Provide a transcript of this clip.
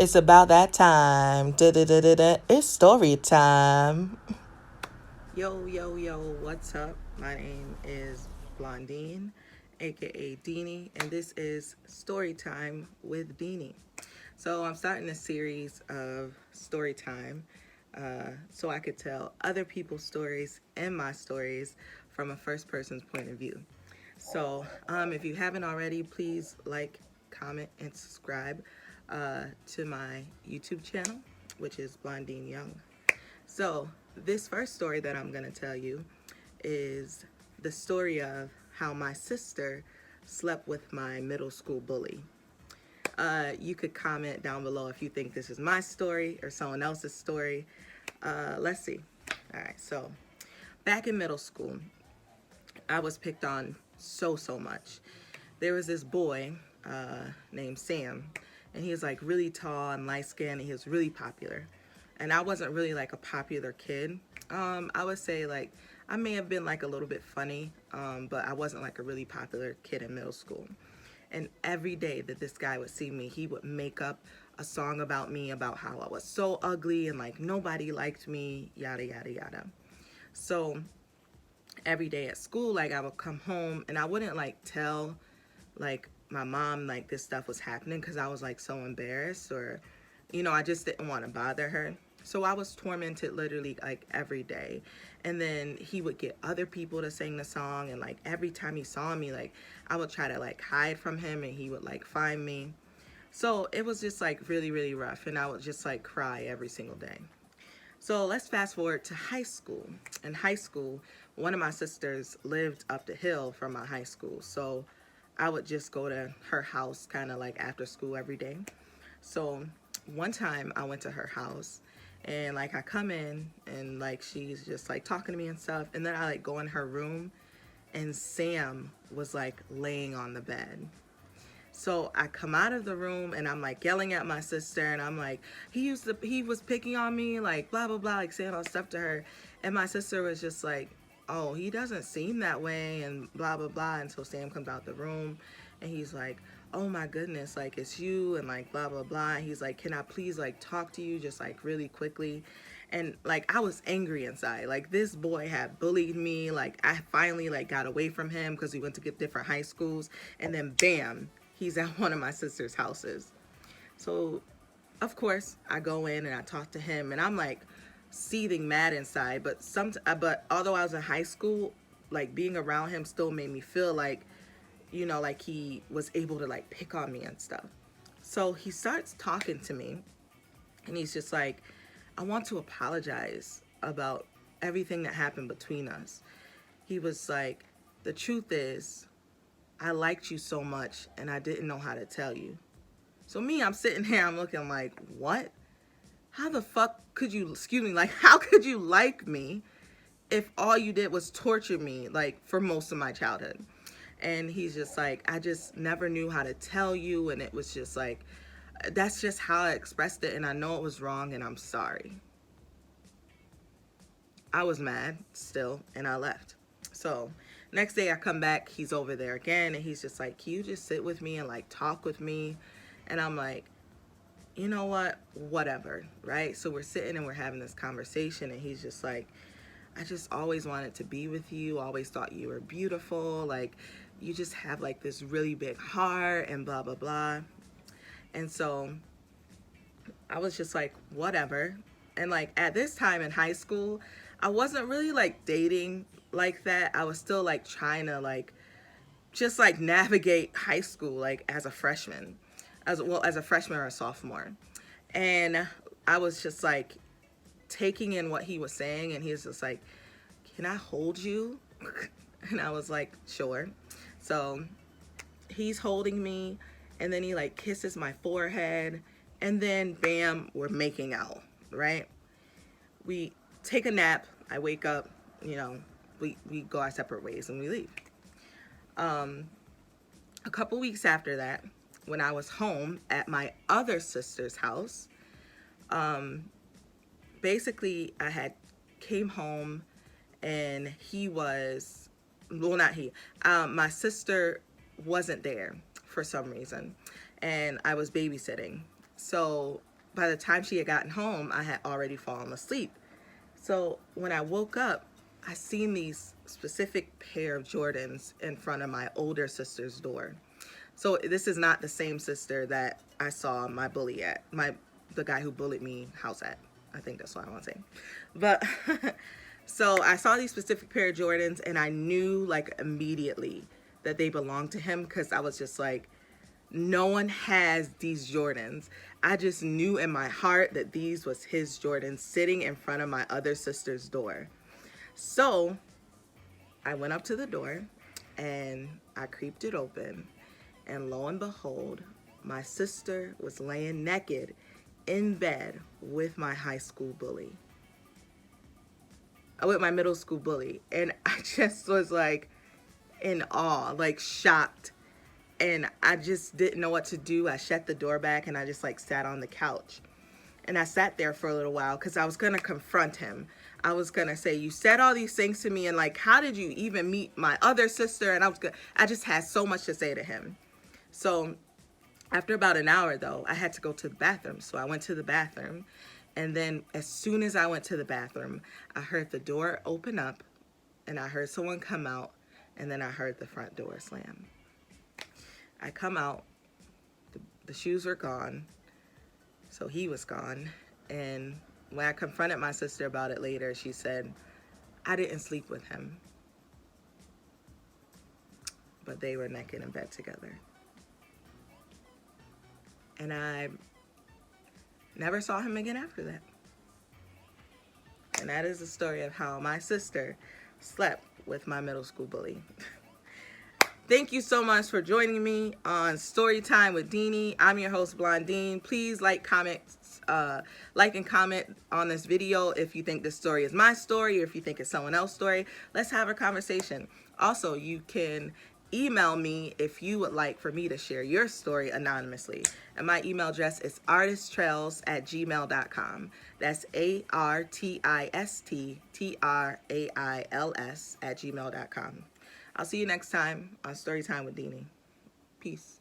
It's about that time. Da-da-da-da-da. It's story time. Yo, yo, yo, what's up? My name is Blondine, aka Deanie, and this is Story Time with Deanie. So I'm starting a series of story time so I could tell other people's stories and my stories from a first person's point of view. So if you haven't already, please like, comment, and subscribe to my YouTube channel, which is Blondine Young. So this first story that I'm going to tell you is the story of how my sister slept with my middle school bully. You could comment down below if you think this is my story or someone else's story. Let's see. All right, so back in middle school, I was picked on so much. There was this boy named Sam, and he was like really tall and light skinned, and he was really popular. And I wasn't really like a popular kid. I would say like I may have been like a little bit funny, but I wasn't like a really popular kid in middle school. And every day that this guy would see me, he would make up a song about me, about how I was so ugly and like nobody liked me, yada yada yada. So every day at school, like I would come home and I wouldn't like tell like my mom like this stuff was happening because I was like so embarrassed, or I just didn't want to bother her. So I was tormented literally like every day. And then he would get other people to sing the song, and like every time he saw me, like I would try to like hide from him and he would like find me. So it was just like really rough, and I would just like cry every single day. So let's fast forward to high school. In high school, one of my sisters lived up the hill from my high school. So I would just go to her house kind of like after school every day. So one time I went to her house, and like I come in and like she's just like talking to me and stuff. And then I like go in her room, and Sam was like laying on the bed. So I come out of the room and I'm like yelling at my sister, and I'm like, he was picking on me, like blah blah blah, like saying all stuff to her. And my sister was just like, oh, he doesn't seem that way, and blah blah blah. And so Sam comes out the room, and he's like, oh my goodness, like it's you, and like blah blah blah. And he's like, can I please like talk to you just like really quickly? And like I was angry inside. Like this boy had bullied me. Like I finally like got away from him because we went to get different high schools, and then bam, he's at one of my sister's houses. So of course I go in and I talk to him, and I'm like seething mad inside. But although I was in high school, like being around him still made me feel like like he was able to like pick on me and stuff. So he starts talking to me, and he's just like, I want to apologize about everything that happened between us. He was like, the truth is, I liked you so much and I didn't know how to tell you. So me, I'm sitting here, I'm looking like, what? How the fuck could you, excuse me, like, how could you like me if all you did was torture me, like, for most of my childhood? And he's just like, I just never knew how to tell you, and it was just like, that's just how I expressed it, and I know it was wrong, and I'm sorry. I was mad still, and I left. So next day I come back, he's over there again, and he's just like, can you just sit with me and like talk with me? And I'm like, you know what, whatever, right? So we're sitting and we're having this conversation, and he's just like, I just always wanted to be with you, always thought you were beautiful, like you just have like this really big heart and blah blah blah. And so I was just like, whatever. And like at this time in high school, I wasn't really like dating like that. I was still like trying to like just like navigate high school like as a freshman, as a freshman or a sophomore. And I was just like taking in what he was saying, and he was just like, can I hold you? And I was like, sure. So he's holding me, and then he like kisses my forehead, and then bam, we're making out, right? We take a nap, I wake up, we go our separate ways and we leave. A couple weeks after that, when I was home at my other sister's house, basically I had came home, and he was, well, not he, my sister wasn't there for some reason, and I was babysitting. So by the time she had gotten home, I had already fallen asleep. So when I woke up, I seen these specific pair of Jordans in front of my older sister's door. So this is not the same sister that I saw my bully at, the guy who bullied me house at. I think that's what I want to say. But so I saw these specific pair of Jordans, and I knew like immediately that they belonged to him, because I was just like, no one has these Jordans. I just knew in my heart that these was his Jordans sitting in front of my other sister's door. So I went up to the door and I creeped it open, and lo and behold, my sister was laying naked in bed with my high school bully, with my middle school bully. And I just was like in awe, like shocked. And I just didn't know what to do. I shut the door back and I just like sat on the couch. And I sat there for a little while because I was going to confront him. I was going to say, you said all these things to me, and like, how did you even meet my other sister? And I just had so much to say to him. So after about an hour though, I had to go to the bathroom. So I went to the bathroom, and then as soon as I went to the bathroom, I heard the door open up and I heard someone come out, and then I heard the front door slam. I come out, the shoes were gone, so he was gone. And when I confronted my sister about it later, she said, I didn't sleep with him, but they were naked in bed together. And I never saw him again after that. And that is the story of how my sister slept with my middle school bully. Thank you so much for joining me on Storytime with Deanny. I'm your host, Blondine. Please like and comment on this video if you think this story is my story, or if you think it's someone else's story. Let's have a conversation. Also, you can email me if you would like for me to share your story anonymously. And my email address is artisttrails@gmail.com. That's artisttrails@gmail.com. I'll see you next time on Storytime with Deanny. Peace.